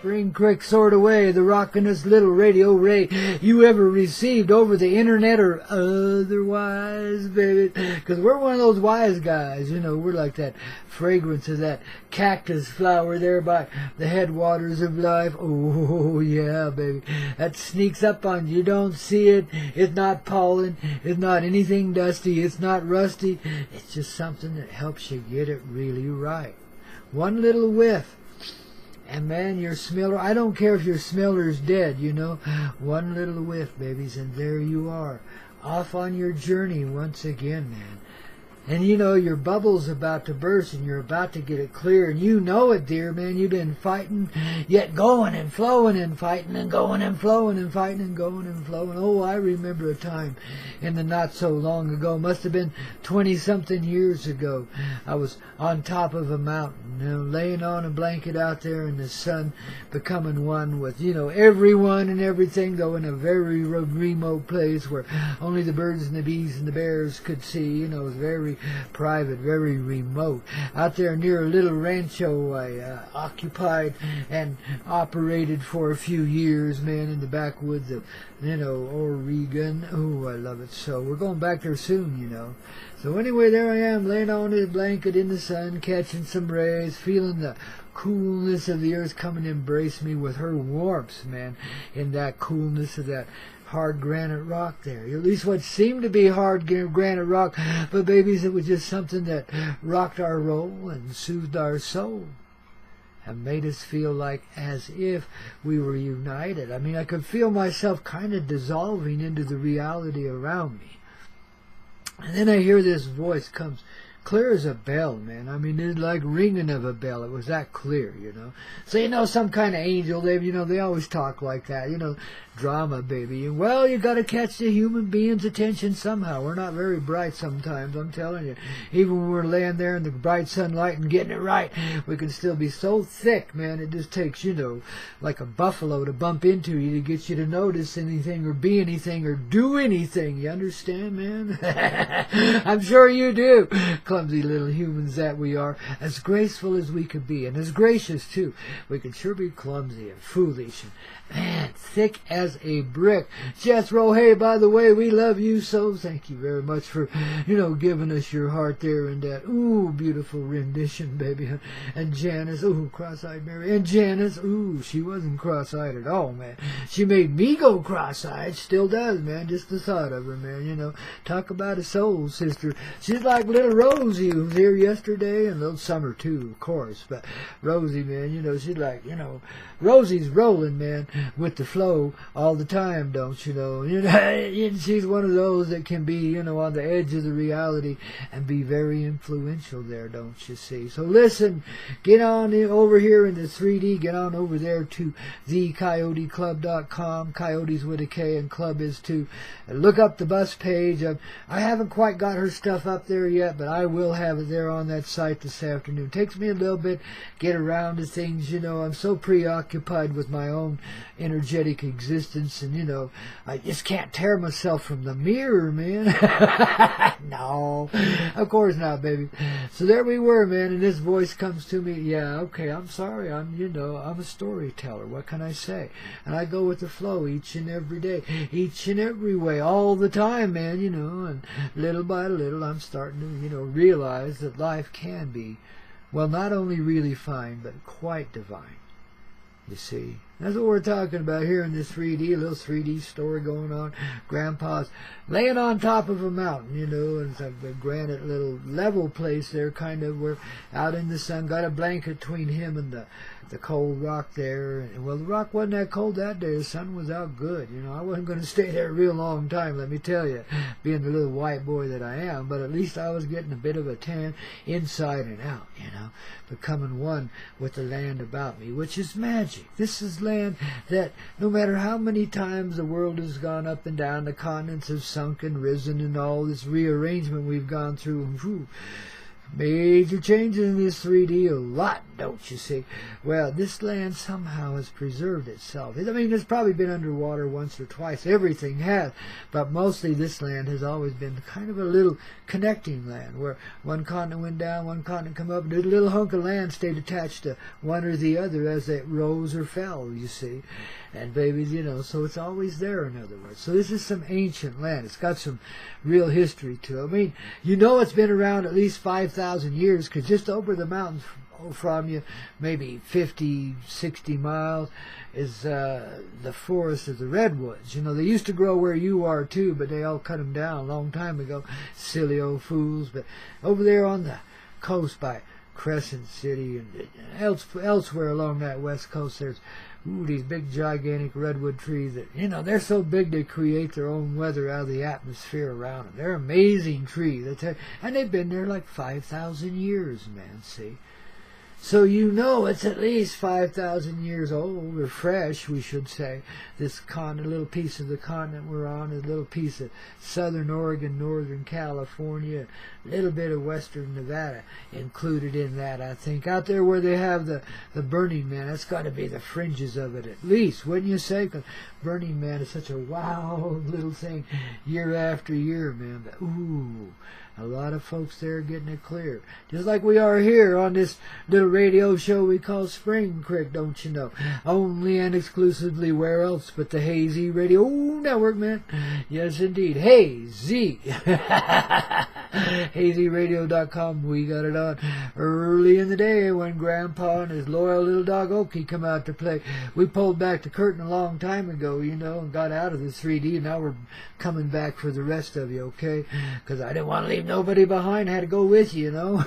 Spring Creek soared away, the rockin'est little radio ray you ever received over the internet or otherwise, baby. Because we're one of those wise guys, you know. We're like that fragrance of that cactus flower there by the headwaters of life. Oh, yeah, baby. That sneaks up on you. You don't see it. It's not pollen. It's not anything dusty. It's not rusty. It's just something that helps you get it really right. One little whiff. And man, your smeller, I don't care if your smeller's dead, you know. One little whiff, babies, and there you are. Off on your journey once again, man. And you know, your bubble's about to burst and you're about to get it clear. And you know it, dear man. You've been fighting, yet going and flowing and fighting and going and flowing and fighting and going and flowing. Oh, I remember a time in the not so long ago. Must have been 20-something years ago. I was on top of a mountain, you know, laying on a blanket out there in the sun, becoming one with, you know, everyone and everything, though in a very remote place where only the birds and the bees and the bears could see. You know, it was very private, very remote. Out there near a little rancho I occupied and operated for a few years, man, in the backwoods of, you know, Oregon. Oh, I love it so. We're going back there soon, you know. So anyway, there I am, laying on this blanket in the sun, catching some rays, feeling the coolness of the earth come and embrace me with her warmth, man, in that coolness of that hard granite rock there. At least what seemed to be hard granite rock, but babies, it was just something that rocked our roll and soothed our soul and made us feel like as if we were united. I mean, I could feel myself kind of dissolving into the reality around me. And then I hear this voice comes clear as a bell, man. I mean, it's like ringing of a bell. It was that clear, you know. So, you know, some kind of angel, they always talk like that, you know, drama, baby. Well, you got to catch the human being's attention somehow. We're not very bright sometimes, I'm telling you. Even when we're laying there in the bright sunlight and getting it right, we can still be so thick, man. It just takes, you know, like a buffalo to bump into you to get you to notice anything or be anything or do anything. You understand, man? I'm sure you do. Clumsy little humans that we are, as graceful as we could be, and as gracious too. We can sure be clumsy and foolish and, man, thick as a brick. Jethro, hey, by the way, we love you so. Thank you very much for, you know, giving us your heart there in that, ooh, beautiful rendition, baby. And Janice, ooh, cross-eyed Mary. And Janice, ooh, she wasn't cross-eyed at all, man. She made me go cross-eyed. Still does, man. Just the thought of her, man, you know. Talk about a soul sister. She's like little Rosie, who was here yesterday, and little Summer, too, of course. But Rosie, man, you know, she's like, you know, Rosie's rolling, man, with the flow all the time, don't you know? You know, she's one of those that can be, you know, on the edge of the reality and be very influential there, don't you see? So listen, get on over here in the 3D, get on over there to thecoyoteclub.com. Coyotes with a K and club is too. Look up the bus page. I haven't quite got her stuff up there yet, but I will have it there on that site this afternoon. Takes me a little bit get around to things, you know. I'm so preoccupied with my own energetic existence, and you know, I just can't tear myself from the mirror, man. No, of course not, baby. So there we were, man, and this voice comes to me. Yeah, okay, I'm sorry, I'm a storyteller, what can I say? And I go with the flow each and every day, each and every way, all the time, man, you know. And little by little I'm starting to, you know, realize that life can be, well, not only really fine, but quite divine. You see, that's what we're talking about here in this 3D, a little 3D story going on. Grandpa's laying on top of a mountain, you know, and it's like a granite little level place there, kind of, where out in the sun, got a blanket between him and the cold rock there. And, well, the rock wasn't that cold that day. The sun was out good, you know. I wasn't going to stay there a real long time, let me tell you, being the little white boy that I am. But at least I was getting a bit of a tan inside and out, you know, becoming one with the land about me, which is magic. This is land that no matter how many times the world has gone up and down, the continents have sunk and risen, and all this rearrangement we've gone through, whew, Major changes in this 3D, a lot, don't you see? Well, this land somehow has preserved itself. I mean, it's probably been underwater once or twice. Everything has. But mostly this land has always been kind of a little connecting land where one continent went down, one continent come up, and a little hunk of land stayed attached to one or the other as it rose or fell, you see. And babies, you know, so it's always there, in other words. So this is some ancient land. It's got some real history to it. I mean, you know it's been around at least 5,000 years, because just over the mountains from you, maybe 50, 60 miles, is the forest of the redwoods. You know, they used to grow where you are too, but they all cut them down a long time ago. Silly old fools. But over there on the coast by Crescent City and elsewhere along that west coast, there's these big gigantic redwood trees that, you know, they're so big they create their own weather out of the atmosphere around them. They're amazing trees. And they've been there like 5,000 years, man, see. So you know it's at least 5,000 years old, or fresh, we should say. This continent, little piece of the continent we're on, a little piece of southern Oregon, northern California, a little bit of western Nevada included in that, I think. Out there where they have the Burning Man, that's got to be the fringes of it at least, wouldn't you say? 'Cause Burning Man is such a wild little thing year after year, man. But, ooh, a lot of folks there getting it clear. Just like we are here on this little radio show we call Spring Creek, don't you know? Only and exclusively where else but the Hazy Radio Network, man. Yes, indeed. Hazy. HazyRadio.com. We got it on early in the day when Grandpa and his loyal little dog Ohhh come out to play. We pulled back the curtain a long time ago, you know, and got out of the 3D. Now we're coming back for the rest of you, okay? Because I didn't want to leave nobody behind. I had to go with you, you know.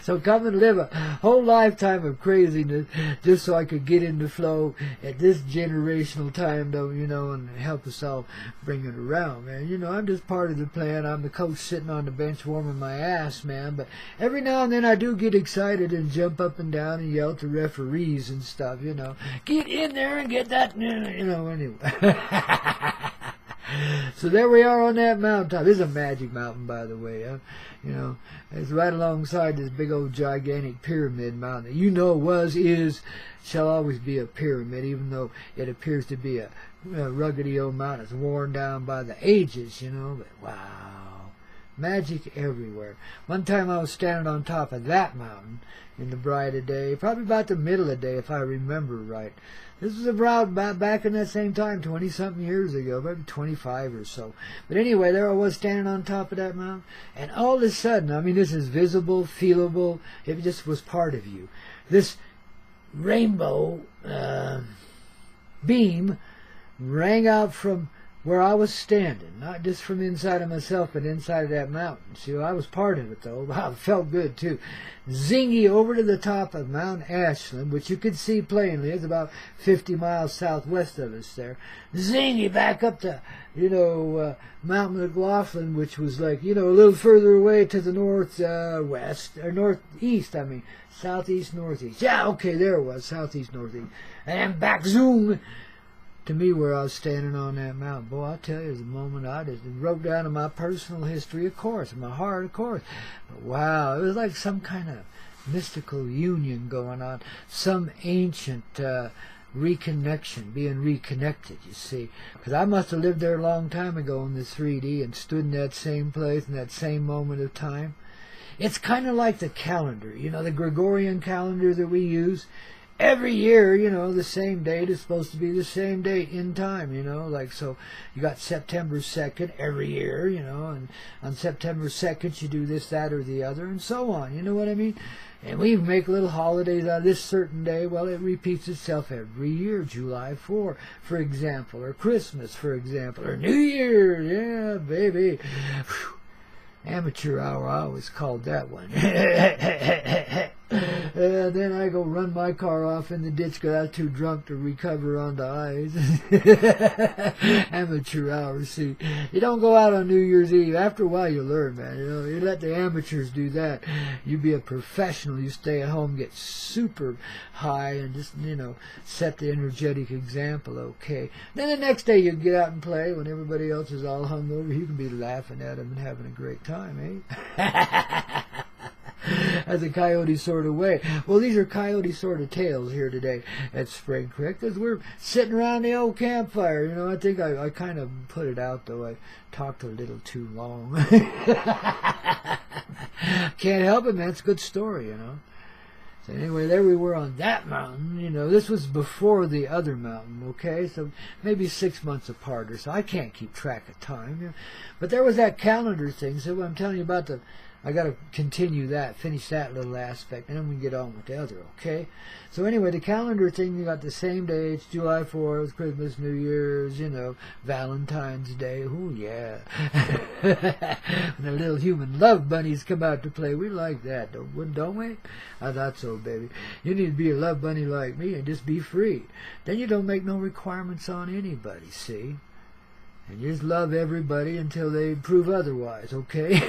So come and live a whole lifetime of craziness just so I could get into flow at this generational time, though, you know, and help us all bring it around, man. You know, I'm just part of the plan. I'm the coach sitting on the bench warming my ass, man. But every now and then I do get excited and jump up and down and yell to referees and stuff, you know. Get in there and get that, you know, anyway. So there we are on that mountaintop. This is a magic mountain, by the way. You know, it's right alongside this big old gigantic pyramid mountain that you know was, is, shall always be a pyramid, even though it appears to be a ruggedy old mountain. It's worn down by the ages, you know. But wow, magic everywhere. One time I was standing on top of that mountain in the bright of day, probably about the middle of the day if I remember right. This was around back in that same time, 20-something years ago, maybe 25 or so. But anyway, there I was standing on top of that mountain, and all of a sudden, I mean, this is visible, feelable, it just was part of you. This rainbow beam rang out from where I was standing, not just from inside of myself, but inside of that mountain. See, I was part of it, though. Wow, it felt good, too. Zingy over to the top of Mount Ashland, which you could see plainly. It's about 50 miles southwest of us there. Zingy back up to, you know, Mount McLaughlin, which was like, you know, a little further away to the northwest, or northeast, I mean, southeast, northeast. Yeah, okay, there it was, southeast, northeast. And back, zoom, to me where I was standing on that mountain. Boy, I tell you, it was a moment I just wrote down in my personal history, of course, in my heart, of course. But wow, it was like some kind of mystical union going on, some ancient reconnection, being reconnected, you see. Because I must have lived there a long time ago in the 3D and stood in that same place in that same moment of time. It's kind of like the calendar, you know, the Gregorian calendar that we use. Every year, you know, the same date is supposed to be the same date in time, you know, like, so you got September 2nd every year, you know, and on September 2nd you do this, that, or the other, and so on, you know what I mean? And we make little holidays out of this certain day. Well, it repeats itself every year. July 4, for example, or Christmas, for example, or New Year, yeah, baby. Whew. Amateur hour, I always called that one. And then I go run my car off in the ditch because I was too drunk to recover on the ice. Amateur hours, see. You don't go out on New Year's Eve. After a while you learn, man. You know, you let the amateurs do that. You be a professional. You stay at home, get super high, and just, you know, set the energetic example, okay. Then the next day you get out and play when everybody else is all hungover. You can be laughing at them and having a great time, eh? That's a Coyote sort of way. Well, these are Coyote sort of tales here today at Spring Creek, because we're sitting around the old campfire. You know, I think I kind of put it out, though. I talked a little too long. Can't help it, man. It's a good story, you know. So anyway, there we were on that mountain. You know, this was before the other mountain, okay? So maybe 6 months apart or so. I can't keep track of time. You know? But there was that calendar thing. So I'm telling you about the... I got to continue that, finish that little aspect, and then we can get on with the other, okay? So anyway, the calendar thing, you got the same day. It's July 4th, Christmas, New Year's, you know, Valentine's Day. Ooh, yeah. And the little human love bunnies come out to play. We like that, don't we? I thought so, baby. You need to be a love bunny like me and just be free. Then you don't make no requirements on anybody, see? And you just love everybody until they prove otherwise, okay?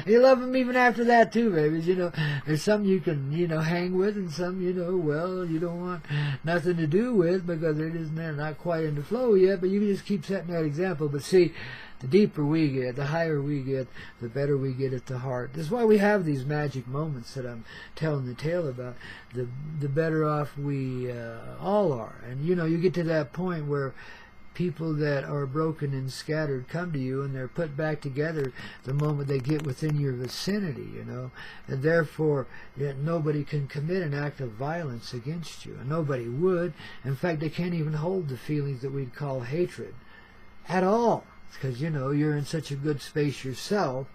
You love them even after that, too, babies. You know, there's some you can, you know, hang with, and some, you know, well, you don't want nothing to do with because they're not quite in the flow yet, but you can just keep setting that example. But see, the deeper we get, the higher we get, the better we get at the heart. That's why we have these magic moments that I'm telling the tale about. The better off we all are. And, you know, you get to that point where people that are broken and scattered come to you, and they're put back together the moment they get within your vicinity, you know. And therefore, nobody can commit an act of violence against you. And nobody would. In fact, they can't even hold the feelings that we'd call hatred at all. Because, you know, you're in such a good space yourself,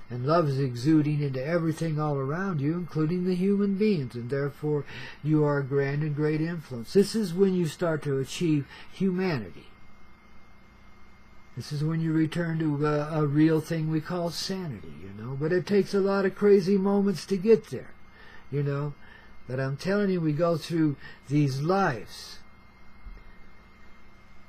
and love is exuding into everything all around you, including the human beings, and therefore you are a grand and great influence. This is when you start to achieve humanity. This is when you return to a real thing we call sanity, you know. But it takes a lot of crazy moments to get there, you know. But I'm telling you, we go through these lives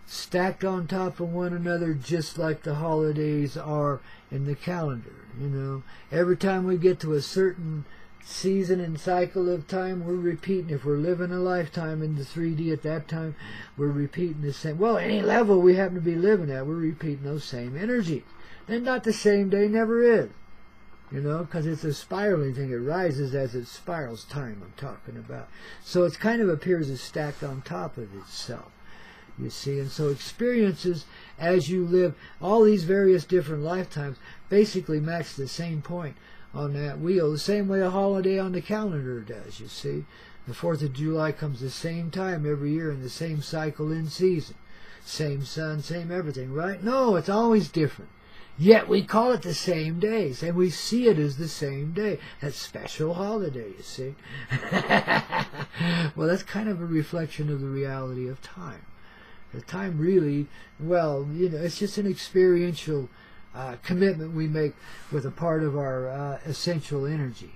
stacked on top of one another, just like the holidays are in the calendar, you know. Every time we get to a certain season and cycle of time, we're repeating. If we're living a lifetime in the 3D at that time, we're repeating the same. Well, any level we happen to be living at, we're repeating those same energies. Then not the same day never is, you know, because it's a spiraling thing. It rises as it spirals. Time I'm talking about. So it kind of appears as stacked on top of itself, you see. And so experiences as you live all these various different lifetimes basically match the same point on that wheel, the same way a holiday on the calendar does, you see. The 4th of July comes the same time every year in the same cycle in season. Same sun, same everything, right? No, it's always different. Yet we call it the same days, and we see it as the same day. That special holiday, you see. Well, that's kind of a reflection of the reality of time. The time really, well, you know, it's just an experiential commitment we make with a part of our essential energy,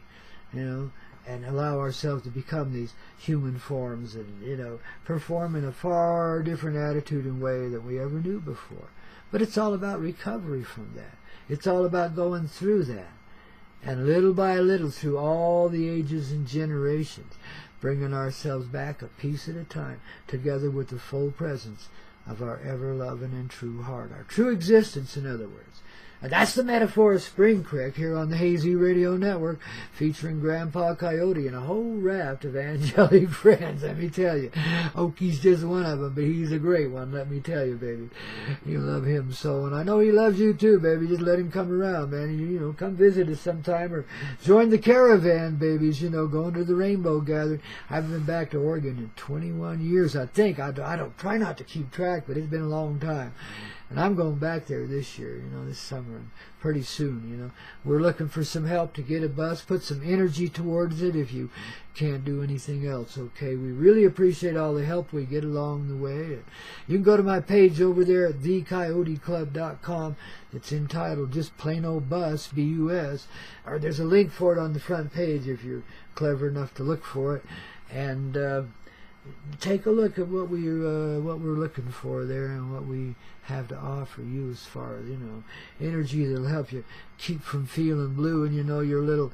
you know, and allow ourselves to become these human forms and, you know, perform in a far different attitude and way than we ever knew before. But it's all about recovery from that. It's all about going through that. And little by little, through all the ages and generations, bringing ourselves back a piece at a time, together with the full presence of our ever-loving and true heart, our true existence, in other words. And that's the metaphor of Spring Creek here on the Hazy Radio Network, featuring Grandpa Coyote and a whole raft of angelic friends, let me tell you. Oki's just one of them, but he's a great one, let me tell you, baby. You love him so, and I know he loves you too, baby. Just let him come around, man. You know, come visit us sometime, or join the caravan, babies, you know, going to the Rainbow Gathering. I haven't been back to Oregon in 21 years, I think. I don't try not to keep track, but it's been a long time. And I'm going back there this year, this summer, pretty soon, We're looking for some help to get a bus, put some energy towards it if you can't do anything else, okay? We really appreciate all the help we get along the way. And you can go to my page over there at thecoyoteclub.com. It's entitled just plain old bus, B-U-S, or there's a link for it on the front page if you're clever enough to look for it. And take a look at what we're looking for there and what we have to offer you as far as energy that'll help you keep from feeling blue, and your little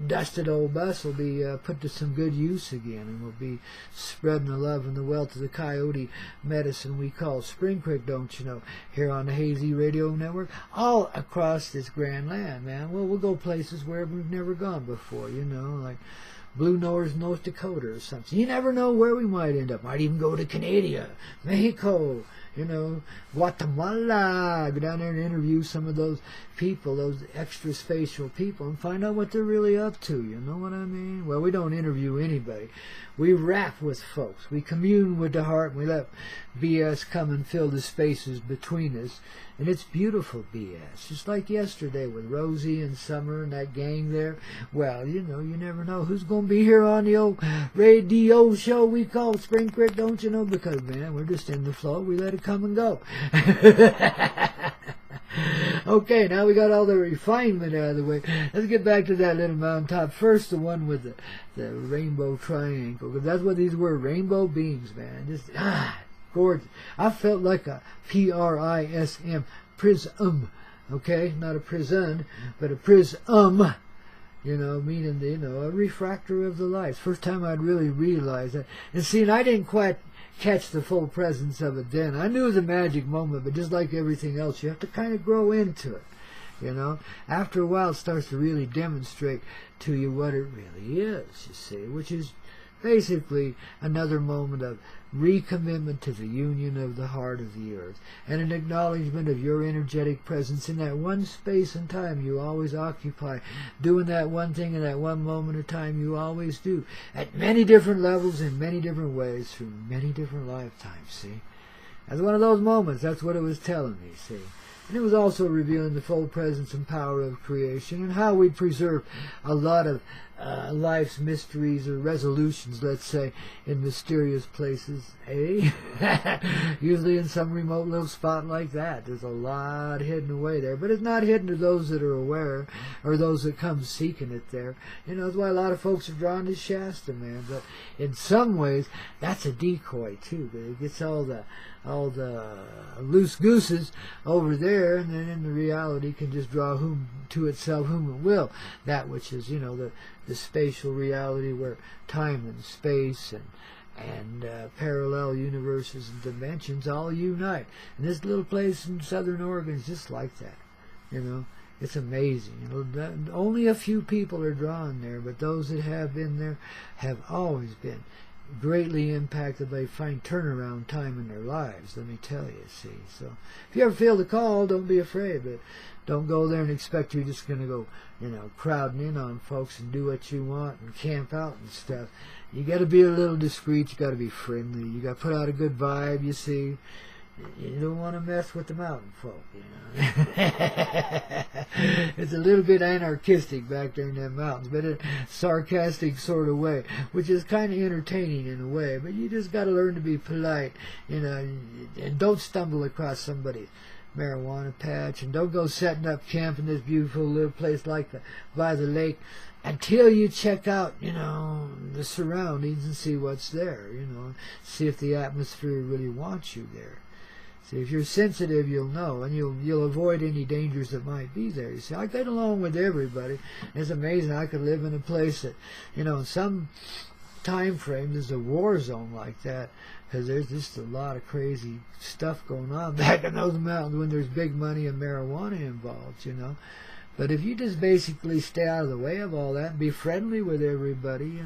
dusted old bus will be put to some good use again, and we'll be spreading the love and the wealth of the coyote medicine we call Spring Creek, don't you know, here on the Hazy Radio Network, all across this grand land, man. Well, we'll go places where we've never gone before, like Blue North, North Dakota or something. You never know where we might end up. Might even go to Canada, Mexico, Guatemala. Go down there and interview some of those people, those extra spatial people, and find out what they're really up to. You know what I mean? Well, we don't interview anybody. We rap with folks. We commune with the heart, and we let BS come and fill the spaces between us. And it's beautiful BS, just like yesterday with Rosie and Summer and that gang there. Well, you never know who's going to be here on the old radio show we call Spring Creek, don't you know? Because, man, we're just in the flow. We let it come and go. Okay, now we got all the refinement out of the way. Let's get back to that little mountaintop. First, the one with the rainbow triangle. Because that's what these were, rainbow beams, man. Just, gorgeous. I felt like a P-R-I-S-M, prism, okay? Not a prison, but a prism, meaning, a refractor of the light. First time I'd really realized that. And see, I didn't quite catch the full presence of it then. I knew it was a magic moment, but just like everything else, you have to kind of grow into it, After a while, it starts to really demonstrate to you what it really is, you see, which is basically another moment of recommitment to the union of the heart of the earth, and an acknowledgement of your energetic presence in that one space and time you always occupy, doing that one thing in that one moment of time you always do, at many different levels, in many different ways, through many different lifetimes, see? That's one of those moments. That's what it was telling me, see? And it was also revealing the full presence and power of creation, and how we preserve a lot of life's mysteries or resolutions, let's say, in mysterious places, eh? Usually in some remote little spot like that. There's a lot hidden away there, but it's not hidden to those that are aware, or those that come seeking it there. That's why a lot of folks are drawn to Shasta, man. But in some ways, that's a decoy too. But it gets all the loose gooses over there, and then in the reality can just draw to itself whom it will. That which is, the spatial reality where time and space and parallel universes and dimensions all unite. And this little place in Southern Oregon is just like that. It's amazing. Only a few people are drawn there, but those that have been there have always been greatly impacted by fine turnaround time in their lives, let me tell you, see. So if you ever feel the call, don't be afraid, but don't go there and expect you're just going to go, crowding in on folks and do what you want and camp out and stuff. You got to be a little discreet, you got to be friendly, you got to put out a good vibe, you see. You don't want to mess with the mountain folk, It's a little bit anarchistic back there in them mountains, but in a sarcastic sort of way, which is kind of entertaining in a way. But you just got to learn to be polite, and don't stumble across somebody's marijuana patch, and don't go setting up camp in this beautiful little place like by the lake until you check out, the surroundings and see what's there, see if the atmosphere really wants you there. See, if you're sensitive, you'll know, and you'll avoid any dangers that might be there. You see, I get along with everybody. It's amazing. I could live in a place that, in some time frame, there's a war zone like that, because there's just a lot of crazy stuff going on back in those mountains when there's big money and marijuana involved, But if you just basically stay out of the way of all that and be friendly with everybody,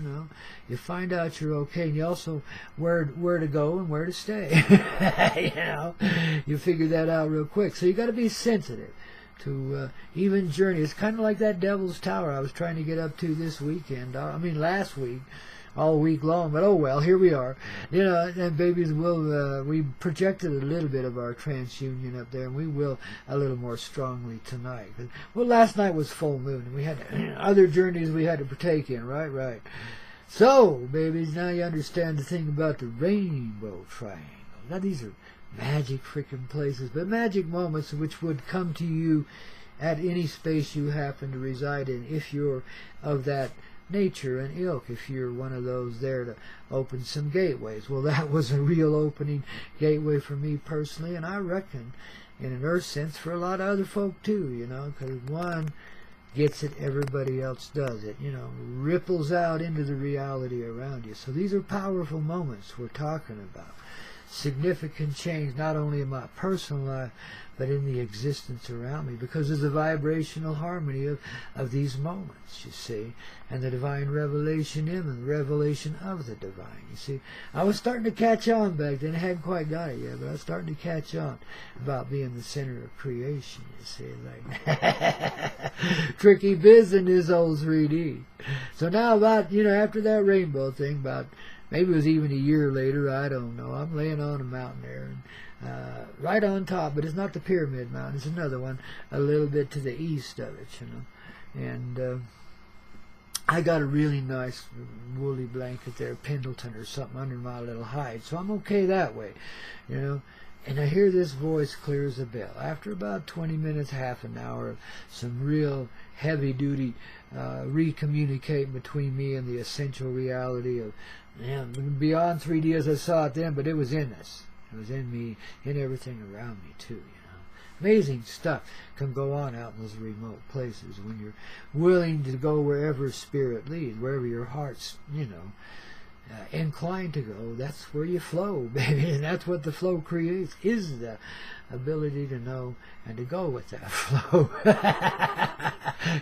you find out you're okay, and you also where to go and where to stay. You figure that out real quick. So you got to be sensitive to even journey. It's kind of like that Devil's Tower I was trying to get up to this weekend. Last week. all week long. But oh well, here we are. You know, and babies will, we projected a little bit of our transunion up there, and we will a little more strongly tonight. Well, last night was full moon, and we had other journeys we had to partake in, right? Right. So, babies, now you understand the thing about the rainbow triangle. Now, these are magic freaking places, but magic moments which would come to you at any space you happen to reside in, if you're of that nature and ilk, if you're one of those there to open some gateways. Well, that was a real opening gateway for me personally, and I reckon in an earth sense for a lot of other folk too, you know, because one gets it, everybody else does it, you know, ripples out into the reality around you. So these are powerful moments we're talking about. Significant change not only in my personal life but in the existence around me, because of the vibrational harmony of these moments, you see, and the divine revelation in them, the revelation of the divine, you see. I was starting to catch on back then. I hadn't quite got it yet, but I was starting to catch on about being the center of creation, you see, like tricky business, old 3D. So now about, you know, after that rainbow thing, about maybe it was even a year later, I don't know, I'm laying on a mountain there, and right on top, but it's not the Pyramid Mountain, it's another one a little bit to the east of it, you know. And I got a really nice woolly blanket there, Pendleton or something, under my little hide, so I'm okay that way, you know. And I hear this voice clear as a bell. After about 20 minutes, half an hour of some real heavy-duty recommunicating between me and the essential reality of, man, beyond 3D as I saw it then, but it was in us. It was in me, in everything around me too, you know. Amazing stuff can go on out in those remote places when you're willing to go wherever spirit leads, wherever your heart's, you know, inclined to go. That's where you flow, baby, and that's what the flow creates, is the ability to know and to go with that flow.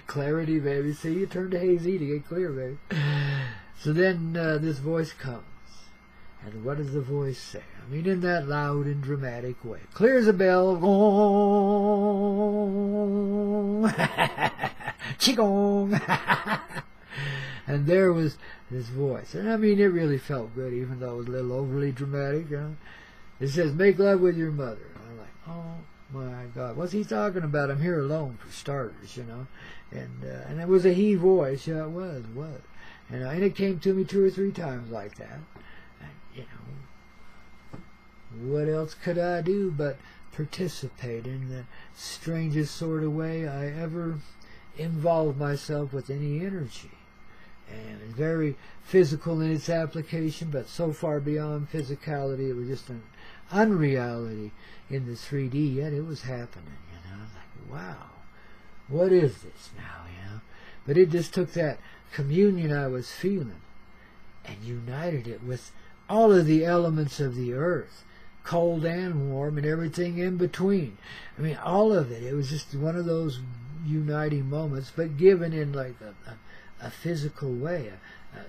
Clarity, baby. See, you turn to hazy to get clear, baby. So then this voice comes. And what does the voice say? I mean, in that loud and dramatic way. Clear as a bell. Chigong. And there was this voice. And I mean, it really felt good, even though it was a little overly dramatic, you know. It says, make love with your mother. I'm like, oh my God, what's he talking about? I'm here alone, for starters, you know. And it was a he voice. Yeah, it was. And it came to me 2 or 3 times like that. You know, what else could I do but participate in the strangest sort of way I ever involved myself with any energy? And it's very physical in its application, but so far beyond physicality, it was just an unreality in the 3D, yet it was happening, you know. Like, wow, what is this now, you know? But it just took that communion I was feeling and united it with all of the elements of the earth, cold and warm and everything in between. I mean, all of it. It was just one of those uniting moments, but given in like a physical way,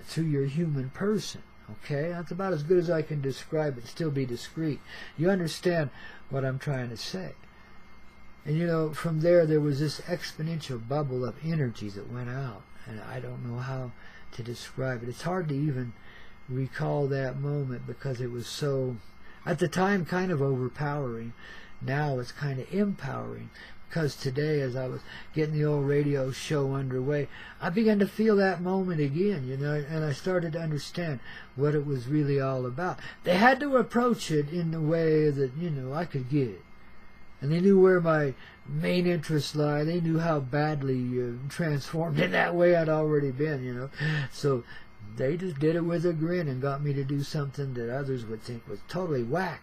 through your human person. Okay? That's about as good as I can describe it, still be discreet. You understand what I'm trying to say. And you know, from there was this exponential bubble of energy that went out, and I don't know how to describe it. It's hard to even recall that moment because it was so, at the time, kind of overpowering. Now it's kind of empowering, because today, as I was getting the old radio show underway, I began to feel that moment again, you know, and I started to understand what it was really all about. They had to approach it in the way that, you know, I could get it. And they knew where my main interests lie. They knew how badly transformed in that way I'd already been, you know. So they just did it with a grin and got me to do something that others would think was totally whack.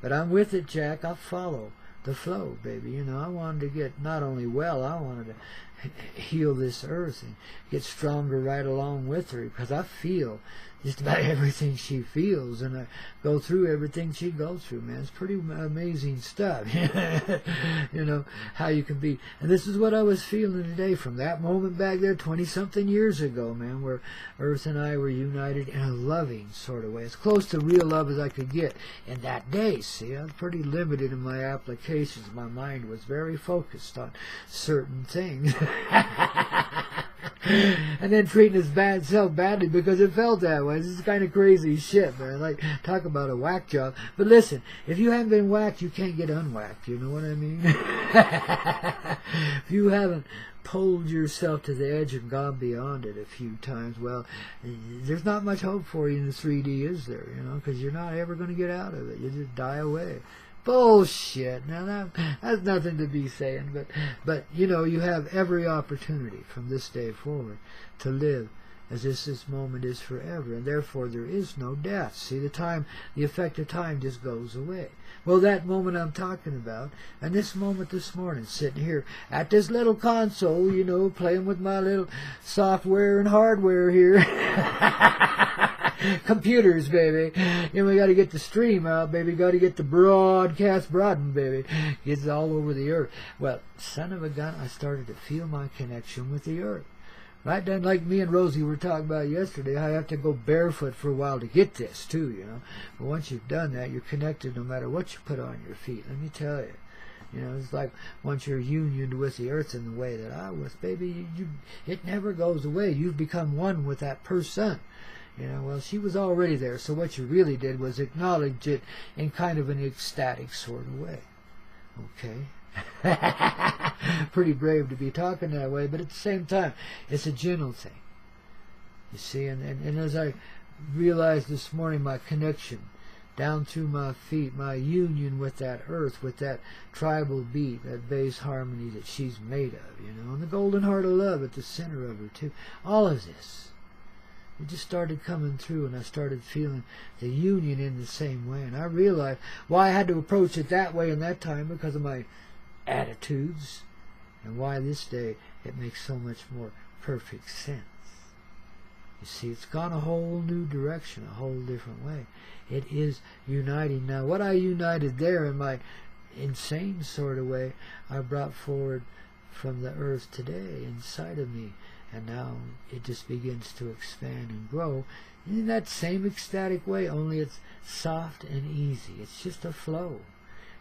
But I'm with it, Jack. I'll follow the flow, baby. You know, I wanted to get not only well, I wanted to heal this earth and get stronger right along with her, because I feel just about everything she feels, and I go through everything she goes through, man. It's pretty amazing stuff. You know, how you can be. And this is what I was feeling today from that moment back there 20-something years ago, man, where Earth and I were united in a loving sort of way. As close to real love as I could get in that day, see. I was pretty limited in my applications. My mind was very focused on certain things. And then treating his self badly because it felt that way. This is kind of crazy shit, man. Like, talk about a whack job. But listen, if you haven't been whacked, you can't get unwhacked. You know what I mean? If you haven't pulled yourself to the edge and gone beyond it a few times, well, there's not much hope for you in the 3D, is there? You know, because you're not ever going to get out of it. You just die away. Bullshit. Now that's nothing to be saying, but you know, you have every opportunity from this day forward to live as if this moment is forever, and therefore there is no death. See, the effect of time just goes away. Well, that moment I'm talking about, and this moment this morning, sitting here at this little console, you know, playing with my little software and hardware here. Computers, baby. You know, we got to get the stream out, baby. Got to get the broadcast broadened, baby. It's all over the earth. Well, son of a gun, I started to feel my connection with the earth. Right then, like me and Rosie were talking about yesterday, I have to go barefoot for a while to get this, too, you know. But once you've done that, you're connected no matter what you put on your feet. Let me tell you. You know, it's like once you're unioned with the earth in the way that I was, baby, it never goes away. You've become one with that person. You know, well, she was already there, so what you really did was acknowledge it in kind of an ecstatic sort of way. Okay? Pretty brave to be talking that way, but at the same time, it's a gentle thing. You see, and as I realized this morning, my connection down through my feet, my union with that earth, with that tribal beat, that bass harmony that she's made of, you know, and the golden heart of love at the center of her, too. All of this. It just started coming through, and I started feeling the union in the same way. And I realized why I had to approach it that way in that time, because of my attitudes, and why this day it makes so much more perfect sense. You see, it's gone a whole new direction, a whole different way. It is uniting. Now, what I united there in my insane sort of way, I brought forward from the earth today inside of me. And now it just begins to expand and grow in that same ecstatic way, only it's soft and easy. It's just a flow,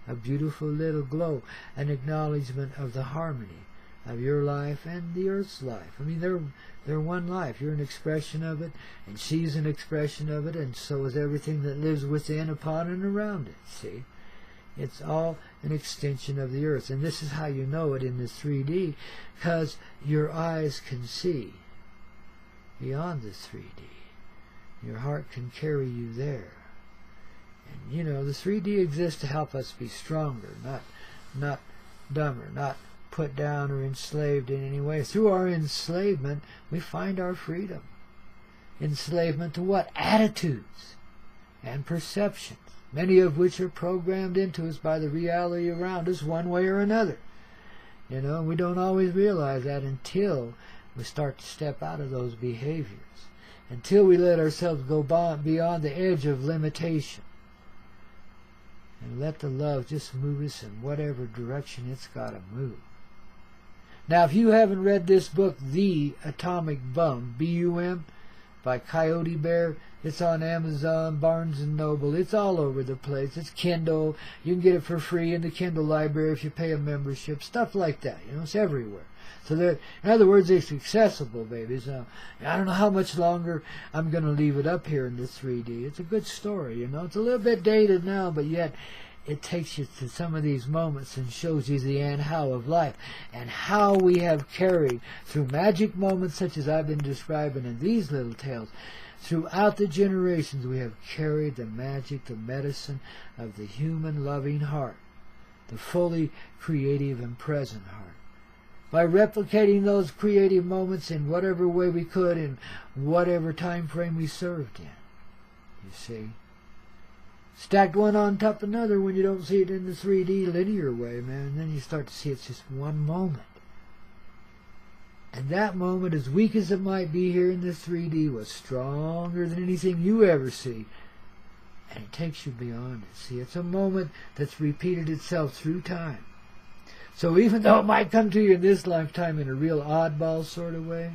a beautiful little glow, an acknowledgement of the harmony of your life and the earth's life. I mean, they're one life. You're an expression of it, and she's an expression of it, and so is everything that lives within, upon, and around it. See? It's all an extension of the earth. And this is how you know it in the 3D, because your eyes can see beyond the 3D. Your heart can carry you there. And, you know, the 3D exists to help us be stronger, not dumber, not put down or enslaved in any way. Through our enslavement, we find our freedom. Enslavement to what? Attitudes and perceptions, many of which are programmed into us by the reality around us one way or another. You know, we don't always realize that until we start to step out of those behaviors, until we let ourselves go beyond the edge of limitation and let the love just move us in whatever direction it's got to move. Now, if you haven't read this book, The Atomic Bum, B-U-M, by Coyote Bear, it's on Amazon, Barnes & Noble. It's all over the place. It's Kindle. You can get it for free in the Kindle library if you pay a membership. Stuff like that. You know, it's everywhere. So there, in other words, it's accessible, babies. I don't know how much longer I'm going to leave it up here in the 3D. It's a good story, you know. It's a little bit dated now, but yet it takes you to some of these moments and shows you the and how of life, and how we have carried through magic moments such as I've been describing in these little tales. Throughout the generations, we have carried the magic, the medicine of the human loving heart, the fully creative and present heart. By replicating those creative moments in whatever way we could, in whatever time frame we served in. You see? Stacked one on top of another when you don't see it in the 3D linear way, man. And then you start to see it's just one moment. And that moment, as weak as it might be here in the 3D, was stronger than anything you ever see. And it takes you beyond it. See, it's a moment that's repeated itself through time. So even though it might come to you in this lifetime in a real oddball sort of way,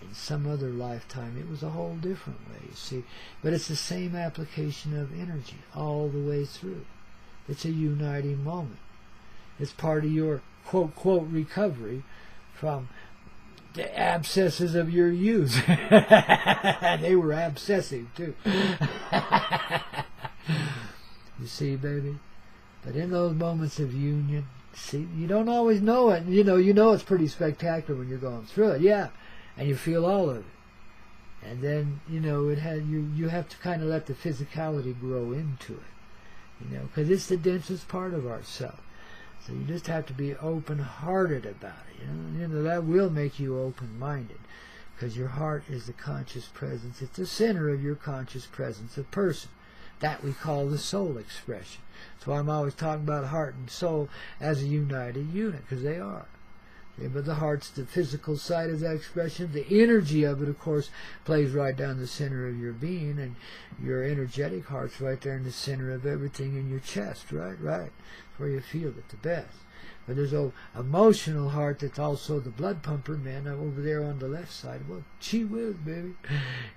in some other lifetime it was a whole different way, you see. But it's the same application of energy all the way through. It's a uniting moment. It's part of your quote-quote recovery from the abscesses of your youth. They were abscessive too. You see, baby? But in those moments of union, see, you don't always know it. You know it's pretty spectacular when you're going through it, yeah. And you feel all of it. And then, you have to kind of let the physicality grow into it, because it's the densest part of ourselves. So you just have to be open-hearted about it. That will make you open-minded, because your heart is the conscious presence. It's the center of your conscious presence of person. That we call the soul expression. So I'm always talking about heart and soul as a united unit, because they are. Yeah, but the heart's the physical side of that expression. The energy of it, of course, plays right down the center of your being, and your energetic heart's right there in the center of everything in your chest, right? Right. Where you feel it the best. But there's an emotional heart that's also the blood pumper, man, over there on the left side. Well, gee whiz, baby.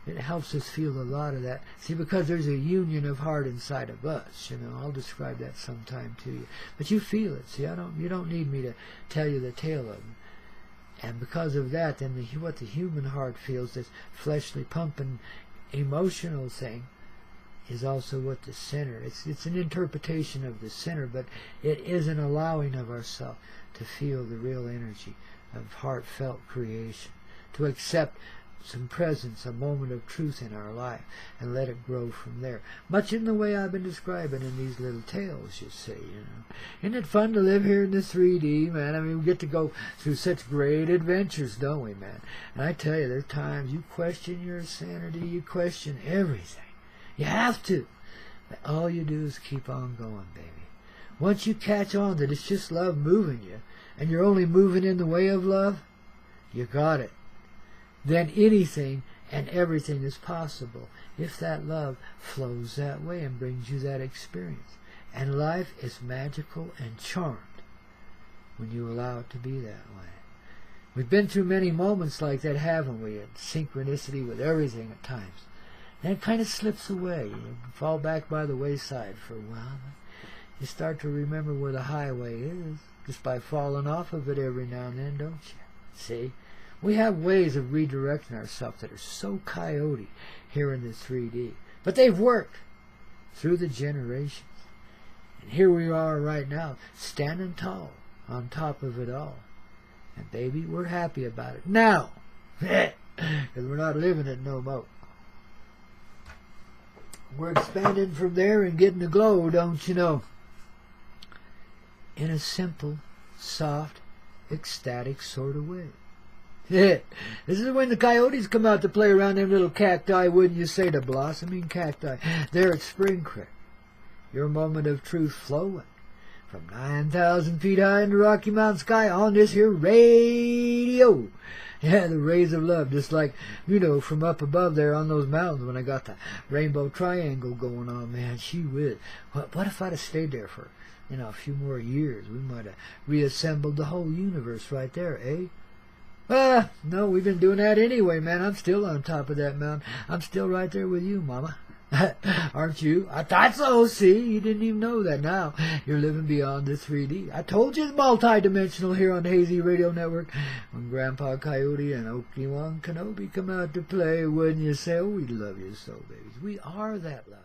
It helps us feel a lot of that. See, because there's a union of heart inside of us, I'll describe that sometime to you. But you feel it, see, you don't need me to tell you the tale of them. And because of that, then what the human heart feels, this fleshly pumping emotional thing, is also what the center. It's an interpretation of the center, but it is an allowing of ourselves to feel the real energy of heartfelt creation, to accept some presence, a moment of truth in our life, and let it grow from there. Much in the way I've been describing in these little tales, you see, Isn't it fun to live here in the 3D, man? I mean, we get to go through such great adventures, don't we, man? And I tell you, there's times you question your sanity, you question everything. You have to. But all you do is keep on going, baby. Once you catch on that it's just love moving you, and you're only moving in the way of love, you got it. Then anything and everything is possible if that love flows that way and brings you that experience. And life is magical and charmed when you allow it to be that way. We've been through many moments like that, haven't we? In synchronicity with everything at times. Then it kind of slips away. You fall back by the wayside for a while. You start to remember where the highway is just by falling off of it every now and then, don't you? See? We have ways of redirecting ourselves that are so coyote here in the 3D. But they've worked through the generations. And here we are right now, standing tall on top of it all. And baby, we're happy about it now. Because we're not living it no more. We're expanding from there and getting the glow, don't you know? In a simple, soft, ecstatic sort of way. Yeah. This is when the coyotes come out to play around them little cacti, wouldn't you say, the blossoming cacti. There at Spring Creek. Your moment of truth flowing from 9,000 feet high in the Rocky Mountain sky on this here radio. Yeah, the rays of love, just like, from up above there on those mountains when I got the rainbow triangle going on, man. Gee whiz. What if I'd have stayed there for, a few more years? We might have reassembled the whole universe right there, eh? No, we've been doing that anyway, man. I'm still on top of that mountain. I'm still right there with you, Mama. Aren't you? I thought so, see? You didn't even know that now. You're living beyond the 3D. I told you it's multi-dimensional here on the Hazy Radio Network. When Grandpa Coyote and Obi-Wan Kenobi come out to play, wouldn't you say, oh, we love you so, babies. We are that love.